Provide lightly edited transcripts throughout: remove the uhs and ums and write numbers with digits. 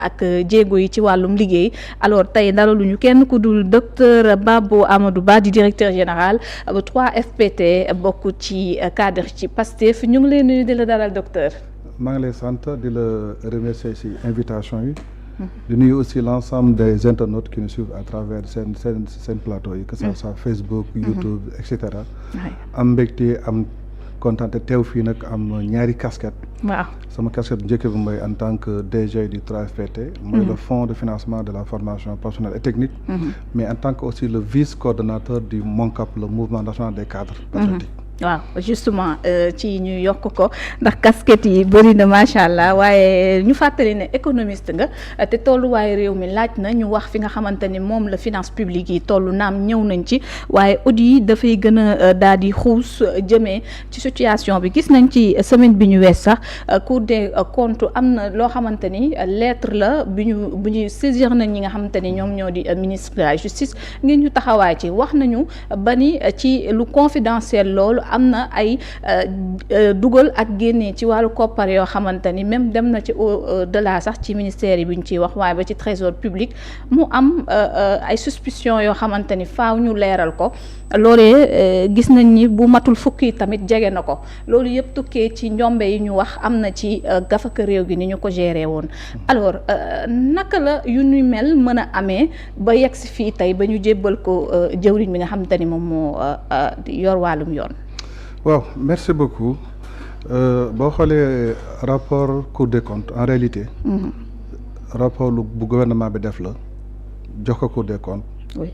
ak jéego yi ci wàllum liggéey alors tey dalaluñu kenn ku dul docteur Babo Amadou Ba di directeur général bu 3FPT bokk ci cadre ci Pastef ñu ngi leen nuyu di la dalal docteur. maa ngi lay sant di la remercier ci invitation yi. di nuyu aussi l'ensemble des internautes qui nous suivent à travers seen plateau yi que ça soit Facebook YouTube et cetera. am mbégte am kontaan te teew fii nag am ñaari casquette. waaw sama casquette njëkk bi mooy en tant que DG du 3FPT. mooy le fonds de financement de la formation professionnelle et technique. mais en tant que aussi le vice-coordonnateur du MONCAP, le mouvement national des cadres patriotiques. waaw justement ci ñu yokk ko ndax casquette yi bëri na macha allah waaye ñu fàttali ne économiste nga te tolluwaayu réew mi laaj na ñu wax fi nga xamante ni moom la finance publique yi toll naam ñëw nañ ci waaye audit yi dafay gën a daal di xuus jëmee ci situation bi gis nañ ci semaine bi ñu wees sax Cour des comptes am na loo xamante ni lettre la bu ñu saisir nañ ñi nga xamante ni ñoom ñoo di ministre de la justice ngir ñu taxawaay ci wax nañu ba ni ci lu confidentiel loolu. am na ay dugal ak génne ci wàllu koppar yoo xamante ni même dem na ci au-delà sax ci ministère yi bu ñu ciy wax waaye ba ci trésor public mu am ay suspicion yoo xamante ni faaw ñu leeral ko loolee gis nañ ni bu matul fukki tamit jege na ko loolu yëpp tukkee ci njombe yi ñu wax am na ci gafaka réew gi ni ñu ko géré woon alors naka la yu ñu mel mën a amee ba yegg si fii tey ba ñu jébbal ko jëwriñ bi nga xamante ni moom moo yor wàllum yoon. waaw merci beaucoup boo xoolee rapport Cour des comptes en réalité rapport bu gouvernement bi def la jox ko Cour des comptes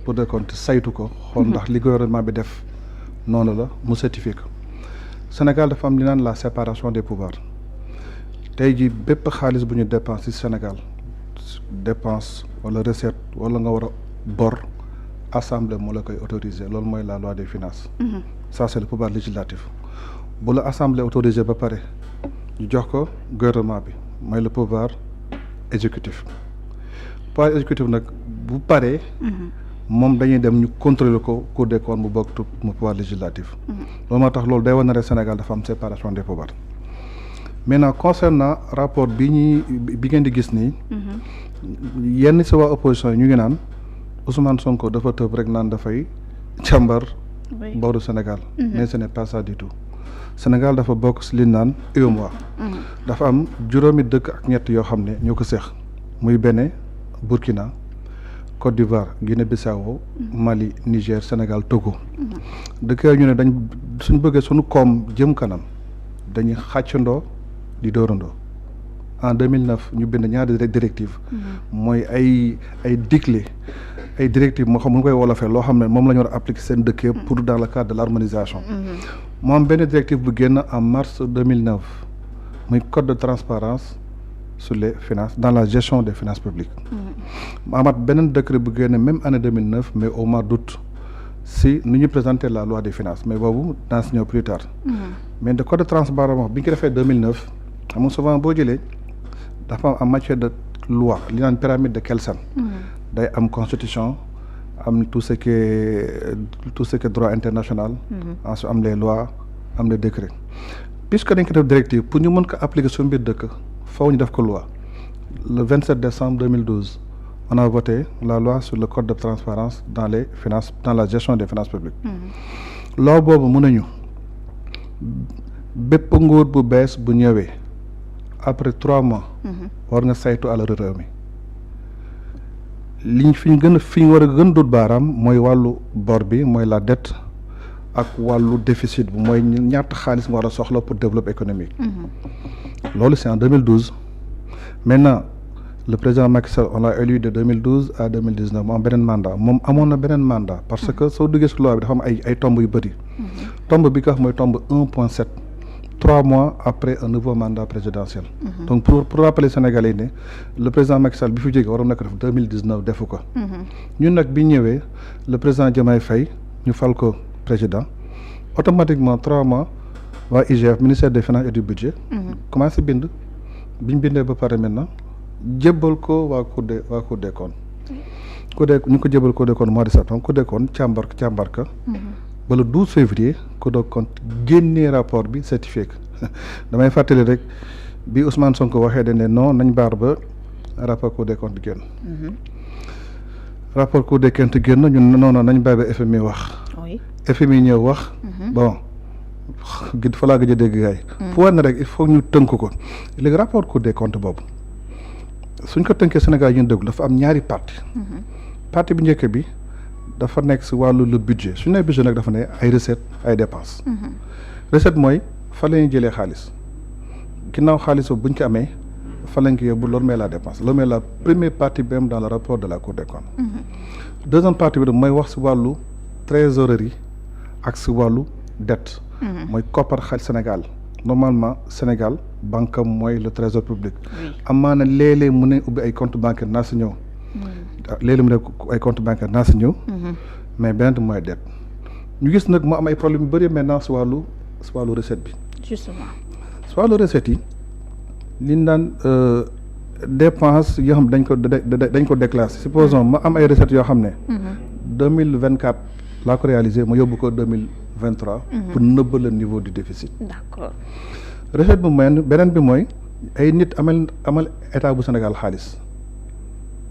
Cour des comptes saytu ko xool ndax li gouvernement bi def noonu la mu certifié ko Sénégal dafa am li naan la séparation des pouvoirs tey ji bépp xaalis bu ñu dépense ci Sénégal dépense wala recette wala nga war a bor assemblée moo la koy autoriser loolu mooy la loi des finances ça c'est le pouvoir législatif bu la assemblée autorisé ba pare ñu jox ko gouvernement bi mooy le pouvoir exécutif pouvoir exécutif nag bu paree moom dañuy dem ñu contrôler ko Cour des comptes mu bokk mu pouvoir législatif loolu moo tax loolu day wane ne Sénégal dafa am séparation des pouvoirs maintenant concernant rapport bi ngeen di gis nii yenn si waa opposition yi ñu ngi naan Ousmane Sonko dafa tëb rek naan dafay càmbar booru Sénégal mais ce n'est pas ça du tout Sénégal dafa bokk si li naan UEMOA dafa am juróomi dëkk ak ñett yoo xam ne ñoo ko seex muy Bénin Burkina Côte d'Ivoire Guinée-Bissau Mali Niger Sénégal Togo dëkk yooyu ñu ne dañ suñ bëggee suñu koom jëm kanam dañuy xàccandoo di dóorandoo en 2009 ñu bind ñaari directive mooy ay digle ay directives moo xam nu koy wolofee loo xam ne moom la ñu war a appliquer seen dëkk pour dans le cadre de l'harmonisation moo am benn directive bu génn en mars 2009 muy code de transparence sur les finances dans la gestion des finances publiques mu amaat beneen décret bu génn même année 2009 mais au mois d'août si nu ñu présenter la loi des finances mais boobu dans si ñëw plus tard mais de code de transparence bi ñu ko defee 2009 xam nga souvent boo jëlee dafa am en matière de loi li naan pyramide de Kelsen day am constitution am tout ce qui est droit international ensuite am les lois am les décrets puisque dañ ko def directive pour ñu mën ko appliquer suñu biir dëkk faw ñu def ko loi le 27 décembre 2012 on a voté la loi sur le code de transparence dans les finances dans la gestion des finances publiques loi boobu mën nañu bépp nguur bu bees bu ñëwee après 3 mois war nga saytu alalu réew mi fi ñu war a gën dut baaraam mooy wàllu bor bi mooy la dette ak wàllu déficit bi mooy ñaata xaalis nga war a soxla pour développer économique loolu c'est en 2012 maintenant le président Macky Sall on l'a élu de 2012 à 2019 mu am beneen mandat moom amoon na beneen mandat parce que soo duggee si loi bi dafa am ay tomb yu bëri tomb bi ko wax mooy tomb 1.7 3 mois après un nouveau mandat présidentiel donc pour rappeler Sénégalais ne le président Macky Sall bi fi jógee waroon na ko def 2019 defu ko ñun nag bi ñëwee le président Diomaye Faye ñu fal ko président automatiquement 3 mois waa IGF ministère des finances et du budget commencé bind bi ñu bindee ba pare maintenant jébbal ko waa Cour des comptes ñu ko jébbal Cour des comptes mois de septembre Cour des comptes càmbar ka ba le 12 février Cour des comptes génnee rapport bi certifié ko damay fàttali rek bi Ousmane Sonko waxee dañ ne non nañ baar ba rapport Cour des comptes génn. rapport Cour des comptes génn ñun non nañ bàyyi ba FMI wax. FMI ñëw wax. bon fa laa gëj a dégg gaay fu war na rek il faut ñu tënk ko léegi rapport Cour des comptes boobu suñ ko tënkee Sénégal yi ñu déglu dafa am ñaari partie partie bi njëkk bi dafa nekk si wàllu le budget suñu nee budget nag dafa ne ay recettes ay dépenses. recette mooy fa la ñuy jëlee xaalis ginnaaw xaalis boobu buñ ko amee fa lañ ko yóbbu loolu mooy la dépense loolu mooy la première partie bi am dans le rapport de la Cour des comptes. deuxième partie bi mooy wax si wàllu trésorerie ak si wàllu dette. mooy koppar xaalis Sénégal normalement Sénégal banque am mooy le trésor public. amaana léeg-léeg mu ne ubbi ay compte bancaire naa si ñëw. léeg-léeg mu ne ay compte bancaire naa si ñëw. mais beneen bi mooy dette. ñu gis nag mu am ay problème yu bëri maintenant si wàllu recette bi. justement si wàllu recette yi li ñu daan dépense yoo xam dañ ko déclassé supposons ma am ay recettes yoo xam ne. 2024 laa ko réalisé ma yóbbu ko 2023. pour nëbb le niveau du déficit. d'accord recette bu moyen beneen bi mooy ay nit amal état bu Sénégal xaalis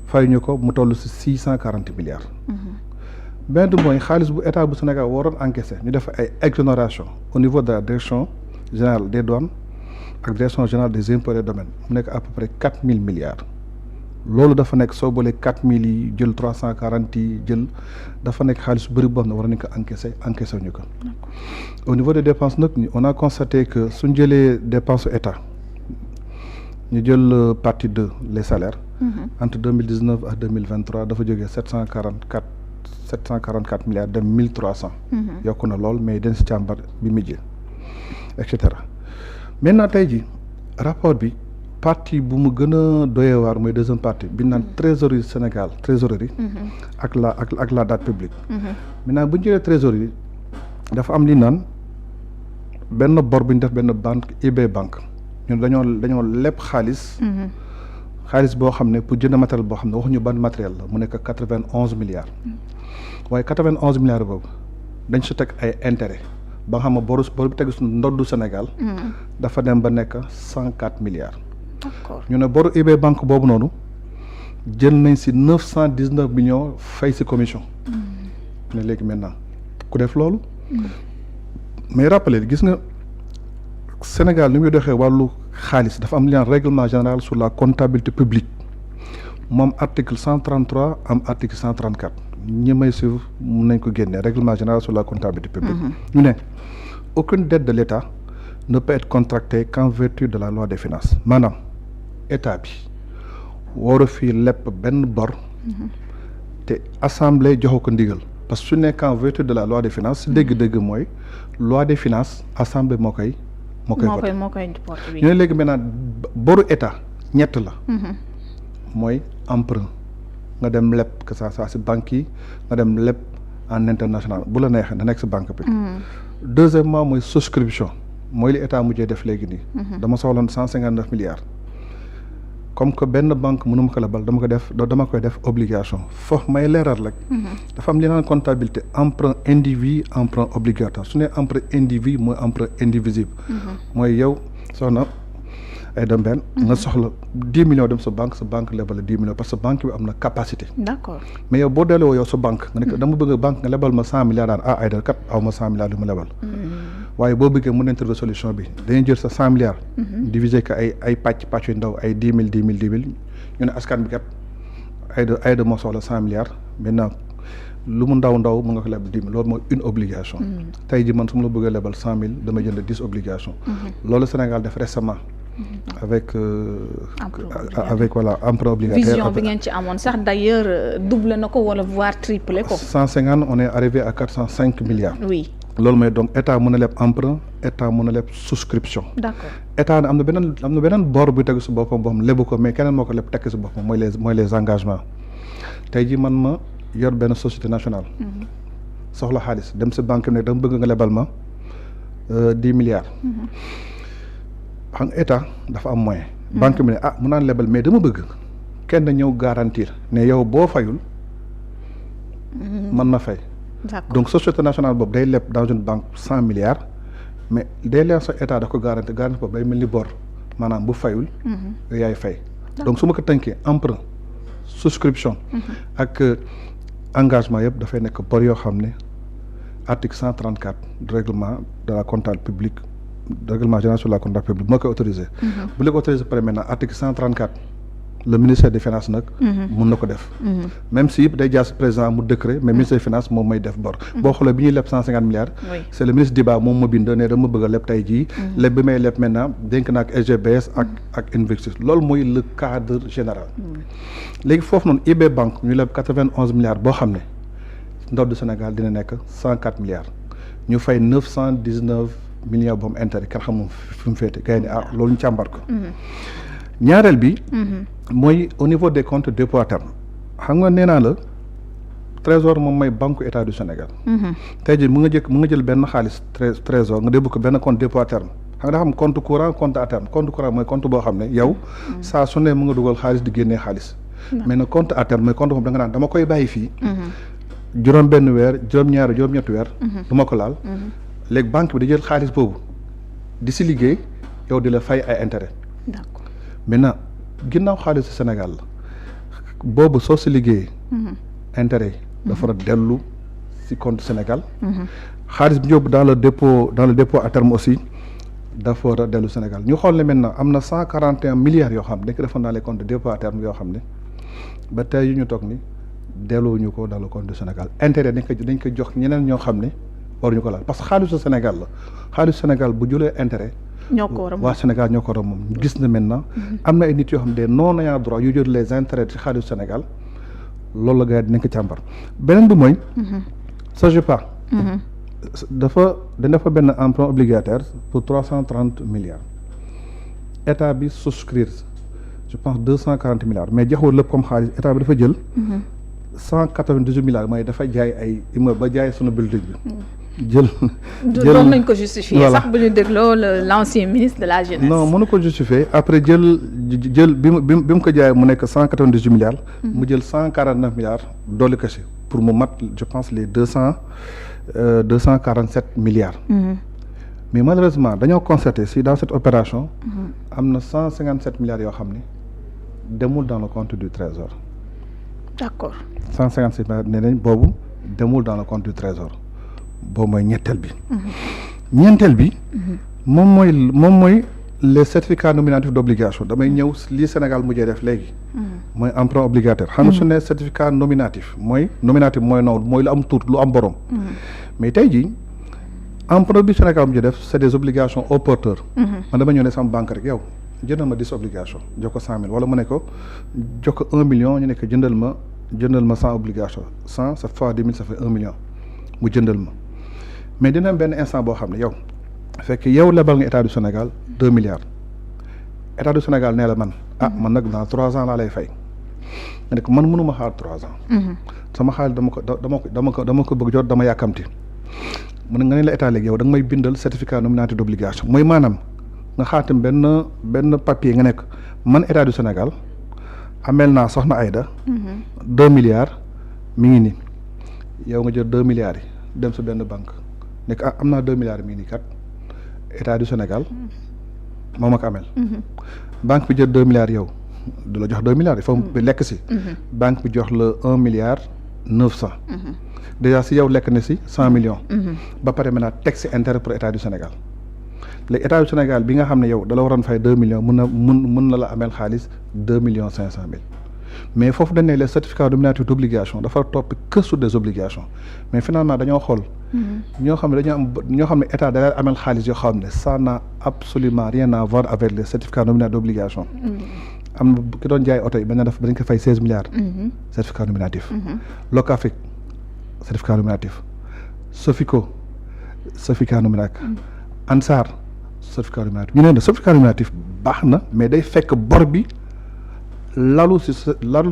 fay ñu ko mu toll si 640 milliards. beneen bi mooy xaalis bu état bu Sénégal waroon encaissé ñu def ay exonération au niveau de la direction générale des douanes ak direction générale des impôts et domaines mu nekk à peu près 4000 milliards. loolu dafa nekk soo boolee 4000 yi jël 340 yi jël dafa nekk xaalis bu bëri boo xam ne war nañ ko encaissé ñu ko. au niveau des dépenses nag on a constaté que suñ jëlee dépense état ñu jël partie 2 les salaires. entre 2019 ak 2023 dafa jógee 744 milliards dem 1300. yokk na lool mais dañ si càmbar bi mujjee et cetera maintenant tey ji rapport bi. partie bu mu gën a doyewaar mooy deuxième partie bi naan trésorerie Sénégal trésorerie ak la dette publique. maintenant bu ñu jëlee trésorerie dafa am li naan benn bor bu ñu def benn banque IB banque ñun dañoo leb xaalis. xaalis boo xam ne pour jënd matériel boo xam ne waxuñu ban matériel la mu nekk 91 milliards. waaye 91 milliards boobu dañ si teg ay intérêt ba nga xam ne bor bi tegu si ndoddu Sénégal. dafa dem ba nekk 104 milliards. d'accord ñu ne boru IB banque boobu noonu jël nañ si 919 millions fay si commission. ne léegi maintenant ku def loolu. mais rappelé gis nga Sénégal ni muy doxee wàllu xaalis dafa am li naan règlement général sur la comptabilité publique moom article 133 am article 134 ñi may suivre mun nañ ko génne règlement général sur la comptabilité publique. ñu ne aucune dette de l'État ne peut être contractée qu'en vertu de la loi des finances maanaam état bi waru fii lepp benn bor te assemblée joxu ko ndigal parce que su nekk en vertu de la loi des finances si dégg-dégg mooy loi des finances assemblée moo koy voté ñu ne léegi maintenant boru état ñett la mooy emprunt nga dem leb que ça soit si banque yi nga dem leb en international bu la neexee na nekk si banque bi deuxièmement mooy souscription mooy li état mujjee def léegi nii dama soxloon 159 milliards comme que benn banque mënuma ko lebal dama koy def obligation foofu may leeral rek dafa am li naan comptabilité emprunt individu emprunt obligatoire su ne emprunt individu mooy emprunt indivisible mooy yow soxna ay dem benn nga soxla 10 millions dem sa banque lebal la 10 millions parce que banque bi am na capacité. d'accord mais yow boo delloo yow sa banque nga ne ko dama bëgg banque nga lebal ma 100 milliards daan ay da kat aw ma 100 milliards yu ma lebal waaye boo bëggee mën nañ trouver solution bi dañuy jël sa 100 milliards diviser ko ay pàcc yu ndaw ay 10 000 ñu ne askan bi kat ay da moo soxla 100 milliards maintenant lu mu ndaw mën nga ko lebal 10 000 loolu mooy une obligation tey ji man su ma la bëggee lebal 100 000 damay jënd 10 obligations loolu Sénégal def récemment avec voilà emprunt obligataire. vision bi ngeen ci amoon sax d'ailleurs double na ko wala voire triplé ko. 150 on est arrivé à 405 milliards. oui loolu mooy donc état mën na leb emprunt état mën na leb souscription. d'accord état am na beneen bor bu tegu si boppam boo xam lebu ko mais keneen moo ko leb tekk si boppam mooy les engagements tey jii man ma yor benn société nationale. soxla xaalis dem si banque bi ne dama bëgg nga lebal ma 10 milliards. xam nga état dafa am moyen. banque bi ne mun naan lebal mais dama bëgg kenn ñëw garantir ne yow boo fayul man na fay. donc société nationale boobu day leb dans une banque 100 milliards mais day leer sa état da ko garantir boobu day mel ni bor maanaam bu fayul. yaay fay donc su ma ko tënkee emprunt souscription ak engagement yëpp dafay nekk bor yoo xam ne article 134 du règlement de la comptabilité publique règlement général sur la comptabilité publique moo koy autorisé bu la ko autorisé pare maintenant article 134 le ministère des finances nag mun na ko def même si day jaar président mu décret mais ministère des finances moom mooy def bor boo xoolee bi ñuy leb 150 milliards c' est le ministre Diba moom ma bind ne dama bëgg a leb tey jii leb bi may leb maintenant dénk naa ak SGBS ak Invexis loolu mooy le cadre général léegi foofu noonu IB banque ñu leb 91 milliards boo xam ne ndodd Sénégal dina nekk 104 milliards ñu fay 919 milliards boobu intérêt kan xamum fi mu féete gars yi ne loolu ñu càmbar ko ñaareel bi mooy au niveau des comptes dépôt à terme xam nga nee naa la trésor moom mooy banque état du Sénégal tey jii mu nga jël benn xaalis trésor nga débbu ko benn compte dépôt à terme xam nga daa xam compte courant compte à terme compte courant mooy compte boo xam ne yow saa su ne mu nga dugal xaalis di génnee xaalis mais nag compte à terme mooy compte moom da nga naan dama koy bàyyi fii juróom benn weer juróom-ñaari juróom-ñetti weer du ma ko laal léegi banque bi di jël xaalis boobu di si liggéey yow di la fay ay intérêt d'accord maintenant ginnaaw xaalisu Sénégal la boobu soo si liggéeyee intérêt yi dafa war a dellu si compte Sénégal xaalis bi yóbbu dans le dépôt à terme aussi dafa war a dellu Sénégal ñu xool ne maintenant am na 141 milliards yoo xam ne dañ ko defoon dans les comptes de dépôt à terme yoo xam ne ba tey yu ñu toog ni delluwuñu ko dans le compte du Sénégal intérêt dañ ko jox ñeneen ñoo xam ne waruñu ko laal parce que xaalisu Sénégal la xaalisu Sénégal bu jëlee intérêt ñoo ko war a moom waa Sénégal ñoo ko war a moom gis na maintenant am na ay nit yoo xam ne non ayant droit yu jël les intérêts ci xaalisu Sénégal loolu la gars yi dinañ ko càmbar beneen bi mooy SOGEPA dafa benn emprunt obligataire pour 330 milliards état bi souscrire je pense 240 milliards mais joxul lépp comme xaalis état bi dafa jël 198 milliards mooy dafa jaay ay immeuble ba jaay sunu building bi jël doon nañ ko justifier sax bu ñu dégloo l' ancien ministre de la jeunesse. non mënu ko justifier après jël bi mu ko jaayee mu nekk 198 milliards mu jël 149 milliards dolli ko si pour mu mat je pense les 247 milliards mais malheureusement dañoo constaté si dans cette opération am na 157 milliards yoo xam ne demul dans le compte du trésor d' accord 157 milliards nee nañ boobu demul dans le compte du trésor boobu mooy ñetteel bi ñeenteel bi moom mooy les certificats nominatifs d' obligation damay ñëw lii Sénégal mujjee def léegi mooy emprunt obligataire xam nga su ne certificat nominatif mooy noonu mooy lu am tur lu am borom mais tey jii emprunt bi Sénégal mujjee def c' est des obligations au porteur man dama ñëw ne sama banque rek yow jëndal ma 10 obligations jox ko 100 000 wala mu ne ko jox ko 1 million ñu ne ko jëndal ma 100 obligations 100 ça fois 10 000 ça fait 1 million mu jëndal ma mais dina am benn instant boo xam ne yow fekk yow lebal nga état du Sénégal 2 milliards état du Sénégal nee la man nag dans 3 ans laa lay fay nga ne ko man mënuma xaar 3 ans sama xaalis dama ko bëgg jot dama yàkkamti mu ne nga ne la état léegi yow da nga may bindal certificat nominatif d' obligation mooy maanaam nga xaatim benn papier nga nekk man état du Sénégal ameel naa soxna Aïda 2 milliards mi ngi nii yow nga jël 2 milliards yi dem sa benn banque nekk am naa 2 milliards mi ngi nii kat état du Sénégal moom ak amel banque bi jël 2 milliards yow du la jox 2 milliards il faut bi lekk si banque bi jox la 1 milliard 900 déjà si yow lekk na si 100 millions ba pare maintenant teg si intérêt pour état du Sénégal léegi état du Sénégal bi nga xam ne yow da la waroon fay 2 millions mun na la amel xaalis 2 millions 500 mille mais foofu dañ ne les certificats nominatifs d' obligation dafa topp que sur des obligations mais finalement dañoo xool ñoo xam ne état da leen amel xaalis yoo xam ne ça n'a absolument rien à voir avec les certificats nominatifs d' obligation am na ki doon jaay oto yi bañ dañ ko fay 16 milliards certificat nominatif Locafrique certificat nominatif Sofico certificat nominatif Ansar certificat nominatif ñu ne certificat nominatif baax na mais day fekk bor bi lalu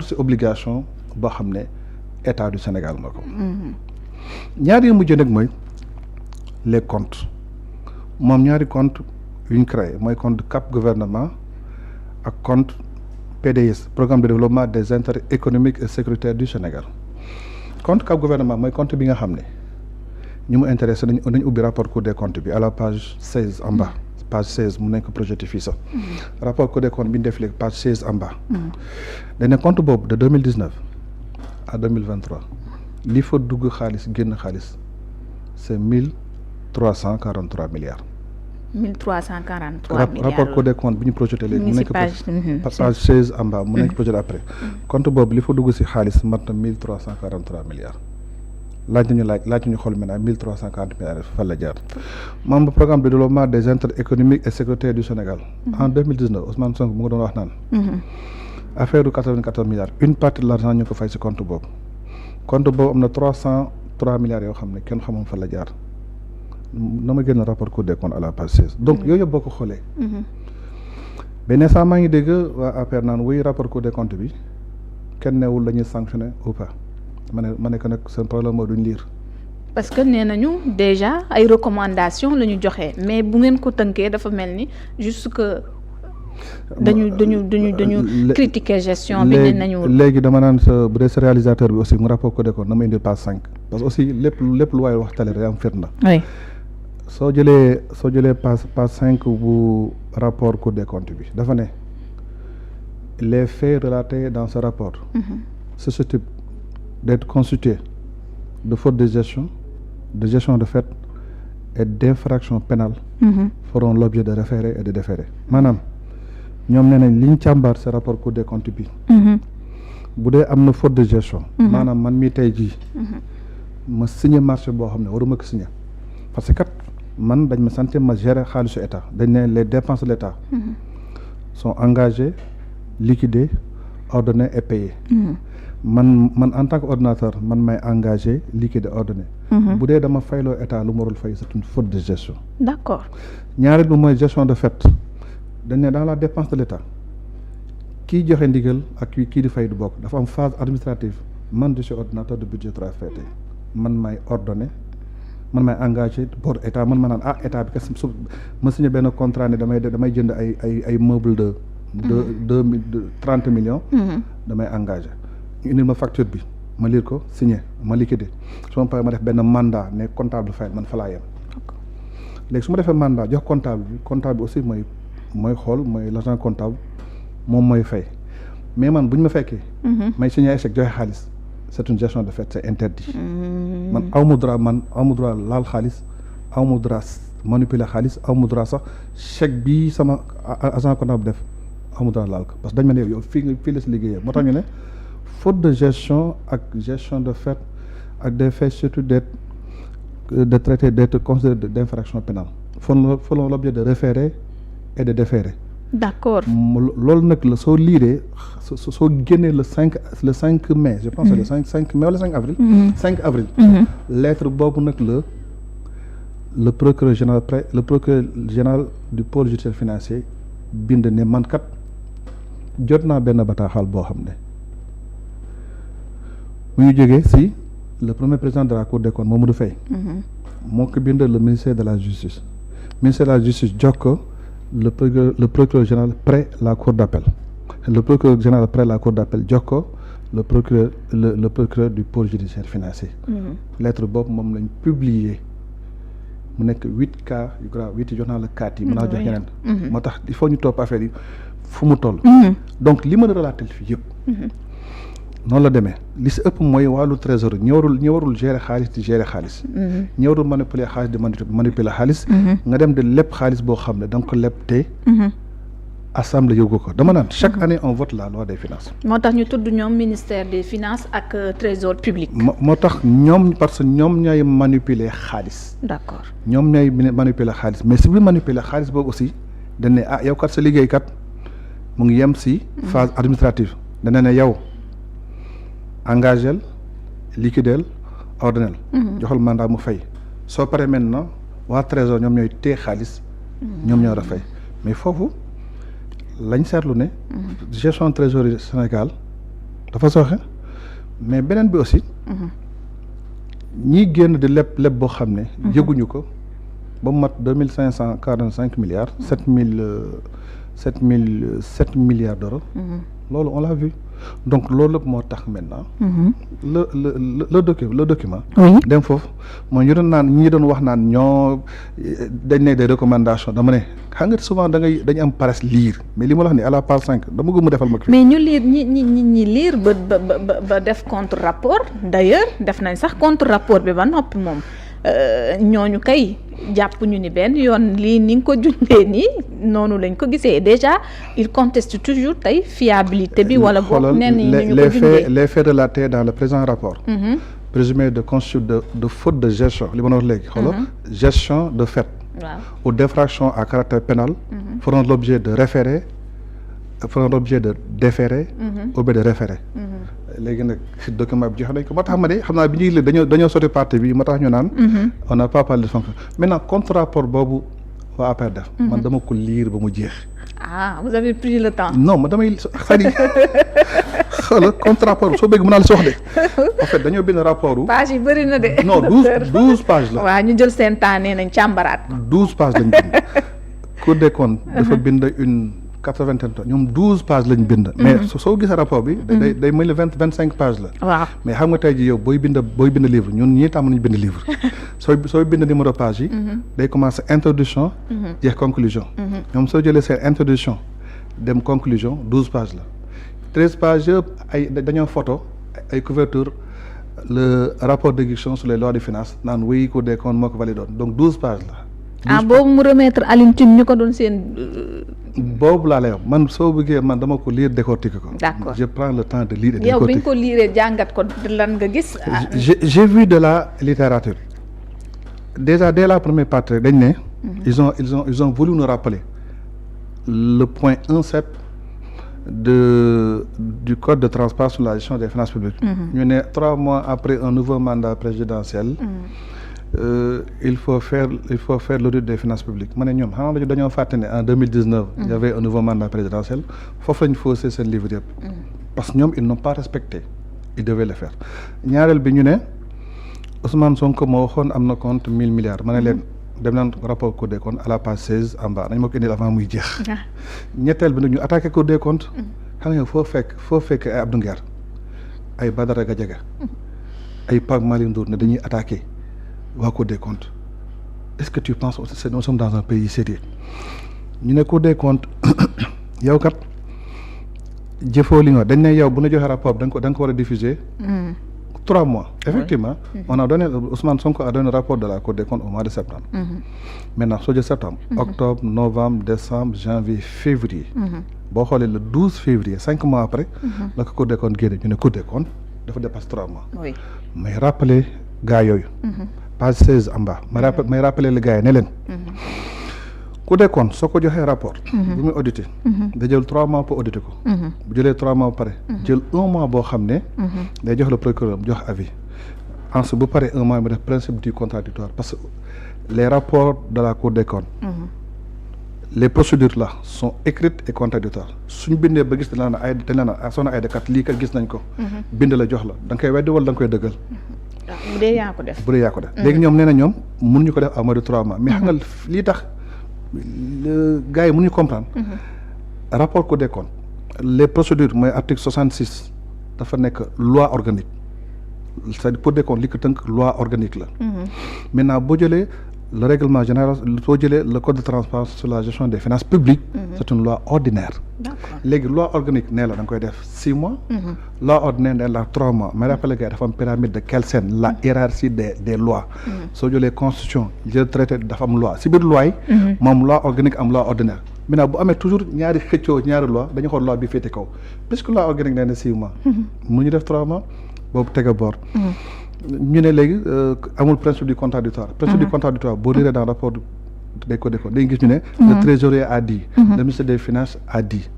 si obligation boo xam ne état du Sénégal moo ko ñaari mujj nag mooy les comptes moom ñaari compte yu ñu créé mooy compte cap gouvernement ak compte PDS programme de développement des intérêts économiques et sécuritaires du Sénégal compte cap gouvernement mooy compte bi nga xam ne ñu mu intéressé nañ ubbi rapport Cour des comptes bi à la page 16 en bas page 16 mu nekk projeté fii sax rapport Cour des comptes bi ñu def léegi page 16 en bas dañ ne compte boobu de 2019 à 2023 li fa dugg xaalis génn xaalis c'est 1343 milliards 1343 milliards rapport Cour des comptes bi ñu projeté léegi mu nekk page 16 en bas mu nekk projeté après compte boobu li fa dugg si xaalis mat na 1343 milliards laaj nañu xool maintenant 1340 milliards fan la jaar membre programme de développement des intérêts économiques et sécuritaires du Sénégal en 2019 Ousmane Sonko mu nga doon wax naan affaire du 94 milliards une partie de l'argent ñu ko fay si compte boobu am na 303 milliards yoo xam ne kenn xamul fan la jaar na ma génn rapport Cour des comptes à la page 16 donc yooyu yëpp boo ko xoolee benn saa maa ngi dégg waa APR naan wuy rapport Cour des comptes bi kenn newul la ñuy sanctionné ou pas ma ne que nag seen problème moo duñ lire parce que nee nañu déjà ay recommandations la ñu joxe mais bu ngeen ko tënkee dafa mel ni juste que dañu critiquer gestion bi ne nañu léegi dama naan sa bu dee sa réalisateur bi aussi mu rapport Cour des comptes na ma indil page 5 parce que aussi lépp lu waaye wax tale day am firnde oui soo jëlee page 5 bu rapport Cour des comptes bi dafa ne les faits relatés dans ce rapport susceptibles d'être constitués de faute de gestion de fait et d'infraction pénale feront l'objet de référé et de déféré maanaam ñoom nee nañ li ñu càmbar ce rapport Cour des comptes bi bu dee am na faute de gestion maanaam man mii tey jii ma signé marché boo xam ne waruma ko signé parce que kat man dañ ma santé ma gérer xaalisu état dañ ne les dépenses de l'état sont engagées liquidées ordonnées et payées man en tant que ordonnateur man may engagé liquidé ordonné bu dee dama fayloo état lu mu warul fay c'est une faute de gestion d'accord ñaareel bi mooy gestion de fait dañ ne dans la dépense de l'état kii joxe ndigal ak kii di fay du bokk dafa am phase administrative man je suis ordonnateur de budget traité man may ordonné man may engagé pour état man ma naan état bi kas su ma signé benn contrat ne damay jënd ay meubles de 30 millions damay engagé ñu indil ma facture bi ma lire ko signé ma liquidé su ma paree ma def benn mandat ne comptable fay man fa laa yem léegi su ma defee mandat jox comptable bi aussi mooy xool mooy l'agent comptable moom mooy fay mais man bu ñu ma fekkee may signé ay chèque joxe xaalis c'est une gestion de fait c'est interdit man awma droit laal xaalis awma droit manipuler xaalis awma droit sax chèque bii sama agent comptable def awma droit laal ko parce que dañ ma ne yow fii la si liggéeyee moo tax ñu ne faute de gestion ak gestion de fait ak des faits surtout d'être considérés d'infraction pénale feront l'objet de référé et de déféré. D'accord. loolu nag la soo liiree soo génnee le 5 mai je pense le 5 mai wala 5 avril. 5 avril. lettre boobu nag le procureur général du pôle judiciaire financier bind ne man kat jot naa benn bataaxal boo xam ne. mu ngi jógee si le premier président de la Cour des comptes Mamadou Faye moo ko bind le ministère de la justice jox ko le procureur général près la cour d'appel le procureur général près la cour d'appel jox ko le procureur du pôle judiciaire financier lettre boobu moom lañ publier mu nekk 8 cas yu grave 8 jox naa la 4 yi mën naa jox yeneen moo tax il faut ñu topp affaire yi fu mu toll donc li mën a relater fii yëpp noonu la demee li si ëpp mooy wàllu trésor ñi warul gérer xaalis di gérer xaalis ñi warul manipuler xaalis di manipuler xaalis nga dem di leb xaalis boo xam ne da nga ko leb te assemblée yóbbu ko dama naan chaque année on vote la loi des finances moo tax ñu tudd ñoom ministère des finances ak trésor public moo tax ñoom parce que ñoom ñooy manipuler xaalis d'accord ñoom ñooy manipuler xaalis mais si biir manipuler xaalis boobu aussi dañ ne yow kat sa liggéey kat mu ngi yem si phase administrative dana ne yow engagel liquidel ordonnel joxal mandat mu fay soo paree maintenant waa trésor ñoom ñooy téye xaalis ñoom ñoo war a fay mais foofu lañ seetlu ne gestion trésorerie Sénégal dafa sooxe mais beneen bi aussi ñiy génn di leb boo xam ne yëguñu ko ba mu mat 2545 milliards 7 milliards d'euros loolu on l'a vu donc loolu moo tax maintenant. le document. oui dem foofu mooy ñu doon naan ñi doon wax naan ñoo dañ ne des recommandations dama ne xam nga souvent dañu am paresse lire mais li ma la wax ni à la page 5 dama gëm mu defal ma ko. mais ñu lire ñi lire ba def contre rapport d'ailleurs def nañ sax contre rapport bi ba noppi moom ñooñu kay jàpp ñu ni benn yoon lii ni nga ko junjee nii noonu lañ ko gisee déjà il conteste toujours tey fiabilité bi wala boog nenn ñi ñu ko junjee les faits relatés dans le présent rapport présumés de constituer de faute de gestion li ma wax léegi xoolal gestion de fait ou d'infraction à caractère pénal feront l'objet de référé feront l'objet de déféré ou bien de référé léegi nag document bi jox nañ ko moo tax ma ne xam naa bi ñuy lii dañoo sotti partie bi moo tax ñu naan on n'a pas parlé de fonction maintenant contre rapport boobu waa APR def man dama ko lire ba mu jeex. Ah, vous avez pris le temps. Non ma damay xarit xoolal contre rapport soo bëgg mën naa la si wax de en fait dañoo bind rapport u page yi bëri na de. non 12 pages la. waaw ñu jël seen temps nee nañ càmbaraat ko. 12 pages lañ bind. Cour des comptes dafa bind une 80 ñoom 12 pages lañ bind. mais soo gisee rapport bi. day mel ni 25 pages la. waaw mais xam nga tey jii yow booy bind livre ñun ñii tam nañu bind livre. sooy bind numéro page yi. day commencer introduction. jeex conclusion. ñoom soo jëlee seen introduction dem conclusion 12 pages la 13 pages yëpp ay dañoo photo ay couverture le rapport d'exécution sur les lois de finances naan wéy Cour des comptes moo ko validé donc 12 pages la. boobu mu remettre Alioune Tine ñu ko doon seen. boobu laa lay wax man soo bëggee man dama ko lire décortiquer ko. d'accord je prends le temps de lire et yow bi décortiquer. nga ko lire jàngat ko lan nga gis. j'ai vu de la littérature déjà dès la première partie dañ ne. ils ont voulu nous rappeler le point 1.7 du code de transparence sur la gestion des finances publiques. ñu ne 3 mois après un nouveau mandat présidentiel. Il faut faire l'audit des finances publiques ma ne ñoom xam nga dañoo fàtte ne en 2019. il y avait un nouveau mandat présidentiel foofu lañu faussé seen livre yëpp. parce que ñoom ils n'ont pas respecté ils devaient le faire ñaareel bi ñu ne Ousmane Sonko moo waxoon am na compte 1000 milliards ma ne leen dem naan rapport Cour des comptes à la page 16 en bas nañ ma ko indil avant muy jeex. ñetteel bi nag ñu attaqué Cour des comptes. xam nga foo fekk ay Abdou Nguer ay Badara Gadiaga ay Pape Malick Ndour ne dañuy attaqué waa Cour des comptes est-ce que tu penses que nous sommes dans un pays sérieux ñu ne Cour des comptes yow kat jëfoo li nga dañ ne yow bu na joxee rapport da nga ko war a diffuser. 3 mois effectivement on a donné Ousmane Sonko a donné rapport de la Cour des comptes au mois de septembre. Maintenant soo jël septembre. octobre novembre décembre janvier février. boo xoolee le 12 février 5 mois après. la ko Cour des comptes génne ñu ne Cour des comptes dafa dépasse 3 mois. oui may rappeler gars yooyu. page 16 en bas may rappeler les gars yi ne leen. Cour des comptes soo ko joxee rapport. bu muy auditer. da jël 3 mois pour auditer ko. bu jëlee 3 mois ba pare. jël 1 mois boo xam ne. day jox le procureur jox avis. ensuite bu paree 1 mois mu def principe du contradictoire parce que les rapports de la Cour des comptes. les procédures là sont écrites et contradictoires suñu bindee ba gis dañ la ay soxna ay kat lii kat gis nañ ko. bind la jox la da nga koy weddi wala da nga koy dëggal. bu dee yaa ko def. léegi ñoom nee na ñoom mënuñu ko def à moins de 3 mois. mais xam nga lii tax. gars yi mënuñu comprendre. rapport Cour des comptes les procédures mooy article 66 dafa nekk loi organique c'est-à-dire Cour des comptes li ko tënk loi organique la. maintenant boo jëlee le règlement général soo jëlee le code de transparence sur la gestion des finances publiques. c'est une loi ordinaire. d'accord léegi loi organique nee la da nga koy def 6 mois. loi ordinaire nee la 3 mois mais rappelé gars yi dafa am pyramide de Kelsen la hiérarchie des lois. soo jëlee constitution jël traité dafa am loi si biir loi yi. moom loi organique am loi ordinaire. maintenant bu amee toujours ñaari xëccoo ñaari loi dañu xool loi bi féete kaw puisque loi organique nee na 6 mois. mu ñu def 3 mois boobu tege boor. ñu ne léegi amul principe du contradictoire. principe du contradictoire boo lire dans rapport des Cour des comptes dañuy gis ñu ne. le trésorier a dit. le ministre des finances a dit.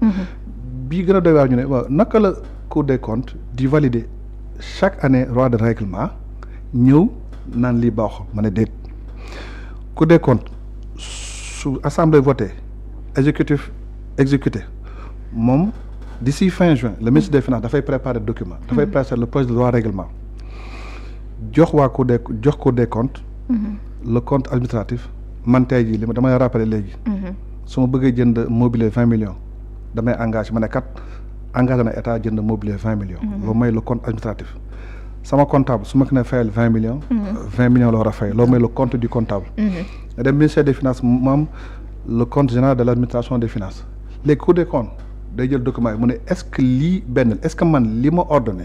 bii gën a doy waar ñu ne waaw naka la Cour des comptes di valider chaque année loi de règlement ñëw naan lii baaxul ma ne déet Cour des comptes su assemblée voté exécutif exécuté moom d'ici fin juin le ministre des finances dafay préparer document. dafay préparer le projet de loi règlement. jox Cour des comptes. le compte administratif man tey jii li ma damay rappeler léegi. su ma bëggee jënd mobilier 20 millions damay engagé ma ne kat engagé na état jënd mobilier 20 millions. loolu mooy le compte administratif. sama comptable su ma ko nee fayal 20 millions. 20 millions la war a fay loolu mooy le compte du comptable. nga dem ministère des finances mu am le compte général de l' administration des finances léegi Cour des comptes day jël document yi mu ne est ce que lii benn est ce que man li ma ordonné.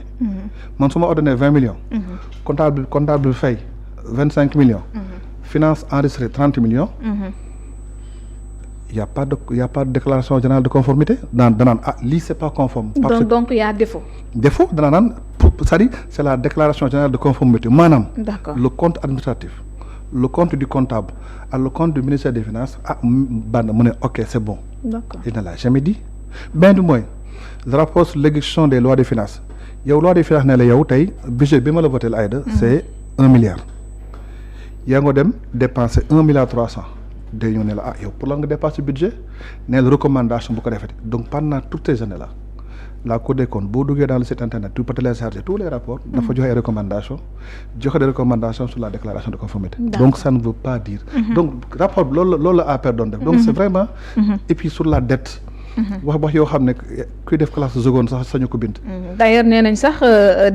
man su ma ordonné 20 millions. comptable bi fay 25 millions. finance enregistré 30 millions. y' a pas de déclaration générale de conformité danaan lii c' est pas conforme. donc y' a défaut. défaut danaa naan c'est-à-dire c' est la déclaration générale de conformité maanaam. d'accord le compte administratif le compte du comptable ak le compte du ministère des finances band mu ne ok c' est bon. d'accord il ne l'a jamais dit. benn bi mooy le rapport sur l'exécution des lois des finances yow loi des finances ne la yow tey budget bi ma la voté Aïda c' est 1 milliard. yaa nga dem dépenser 1 milliard 300 day ñëw ne la yow pour la nga dépenser budget ne la recommandation bu ko defee donc pendant toutes ces années là la Cour des comptes boo duggee dans le site internet tu peux télécharger tous les rapports. dafa joxe ay recommandations joxe des recommandations sur la déclaration de conformité. donc ça ne veut pas dire. donc rapport bi loolu la APR doon def. donc c' est vraiment. et puis sur la dette. wax yoo xam ne kuy def classe seconde sax sañu ko bind. d' ailleurs nee nañ sax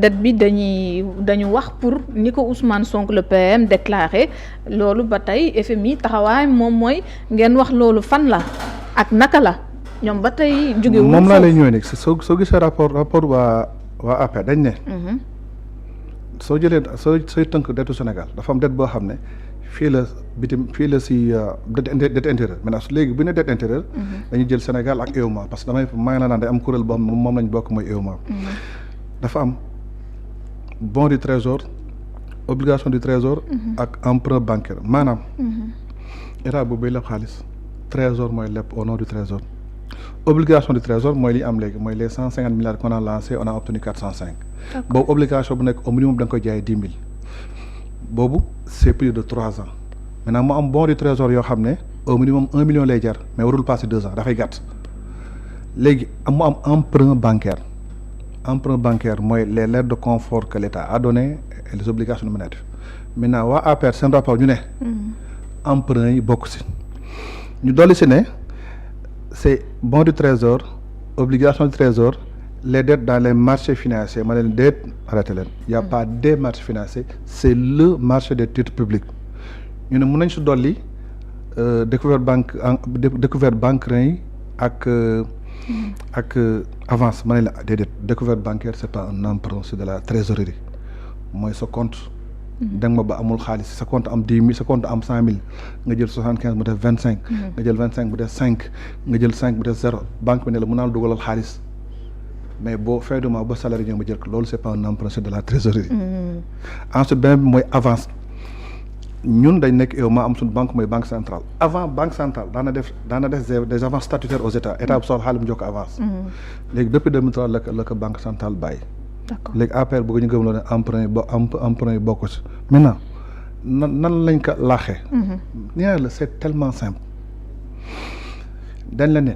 dette bi dañu wax pour ni ko Ousmane Sonko le PM déclaré loolu ba tey FMI taxawaay moom mooy ngeen wax loolu fan la ak naka la ñoom ba tey jóge wu moom laa lay ñëwee nag soo gisee rapport waa APR dañ ne. soo jëlee sooy tënk dettu Sénégal dafa am dette boo xam ne fii la si dette intérieure maintenant léegi bu ñu nee dette intérieure. dañuy jël Sénégal ak EUMA parce que maa ngi la naan day am kuréel boo xam ne moom lañ bokk mooy EUMA. dafa am bon du trésor obligation du trésor. ak emprunt bancaire maanaam. état boobu bay leb xaalis trésor mooy leb au nom du trésor. obligation du trésor mooy li am léegi mooy les 150 milliards qu'on a lancé on a obtenu 405. boobu obligation bu nekk au minimum da nga koy jaayee 10 000. boobu c' est plus de 3 ans maintenant mu am bon du trésor yoo xam ne au minimum 1 million lay jar mais warul passer 2 ans dafay gàtt. léegi mu am emprunt bancaire mooy les lettres de confort que l' état a donné et les obligations nominatives maintenant waa APR seen rapport ñu ne. emprunt yi bokk si ñu dolli si ne. c'est bon du trésor obligation du trésor les dettes dans les marchés financiers ma leen déet arrêté leen y a pas des marchés financiers c'est le marché des titres publics ñu ne mën nañ si dolli découvert banque yi ak avance ma ne la déedéet découvert bancaire c'est pas un emprunt c'est de la trésorerie mooy sa compte da nga ma ba amul xaalis sa compte am 10 000 sa compte am 100 000 nga jël 75 mu def 25. nga jël 25 mu def 5 nga jël 5 mu def 0 banque bi ne la mën naa la dugalal xaalis mais boo fin du mois ba salaire ñëw ma jël ko loolu c' est pas un emprunt c'est de la trésorerie. ensuite beneen bi mooy avance ñun dañ nekk yow maa am suñu banque mooy banque centrale avant banque centrale daana def des avances statutaires aux états état bu soxla xaalis mu jox ko avance. léegi depuis 2003 la ko banque centrale bàyyi. d'accord léegi APR bëgg ñu gëm loo ne emprunt yi bokk ci maintenant nan lañ ko laaxee. nee la c'est tellement simple dañ la ne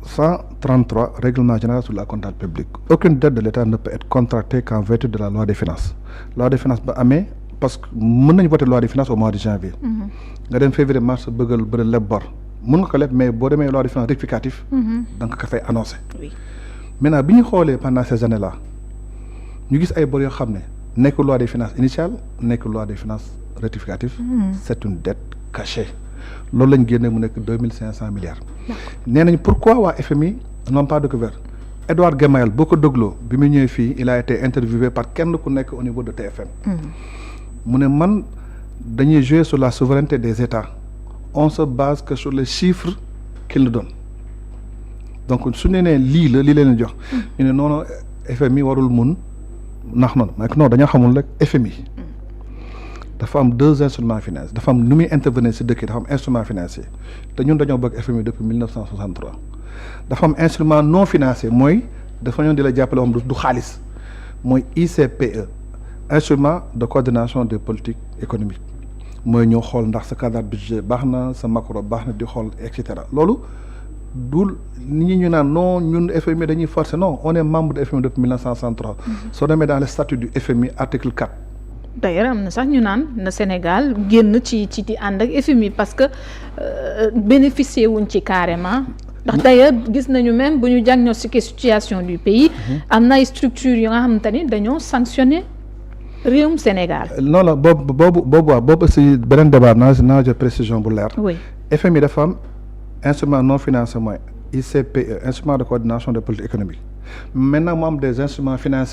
133 règlement général sur la comptabilité publique aucune dette de l'État ne peut être contractée qu'en vertu de la loi des finances loi des finances ba amee parce que mën nañu voter loi des finances au mois de janvier. nga dem février mars bëgg leb bor mën nga ko leb mais boo demee loi des finances rectificatif. da nga ko fay annoncé. maintenant bi ñu xoolee pendant ces années là ñu gis ay bor yoo xam ne nekk loi des finances initiale nekk loi des finances rectificative. c'est une dette cachée loolu lañ génne mu nekk 2500 milliards. nee nañ pourquoi waa FMI n'ont pas découvert Edouard Gemayel boo ko dégloo bi mu ñëwee fii il a été interviewé par kenn ku nekk au niveau de TFM. mu ne man dañuy jouer sur la souveraineté des États on se base que sur les chiffres qu'ils nous donnent. donc su ñu nee lii leen jox. ñu ne noonu FMI warul mun ndax noonu mais non dañoo xamul rek FMI dafa am 2 instruments financiers dafa am nu muy intervenir si dëkk yi dafa am instrument financier te ñun dañoo bëgg FMI depuis 1963 dafa am instrument non financier mooy dafa ñoon di la jàppale moom du xaalis mooy ICPE instrument de coordination des politiques économiques mooy ñoo xool ndax sa cadre budget baax na sa macro baax na di xool et cetera loolu. dul nit ñu naan non ñun FMI dañuy forcer non on est membre de FMI depuis 1963. soo demee dans les statuts du FMI article 4. d'ailleurs am na sax ñu naan na Sénégal génn ci ànd ak FMI parce que bénéficier wuñ ci carrément. ndax d'ailleurs gis nañu même bu ñu diagnostiquer situation du pays am na ay structures yu nga xamante ni dañoo sanctionner réewum Sénégal. non la boobu aussi beneen débat naa jël précision bu leer. oui FMI dafa am instrument non financier mooy ICPE instrument de coordination de politique économique maintenant mu am des instruments financiers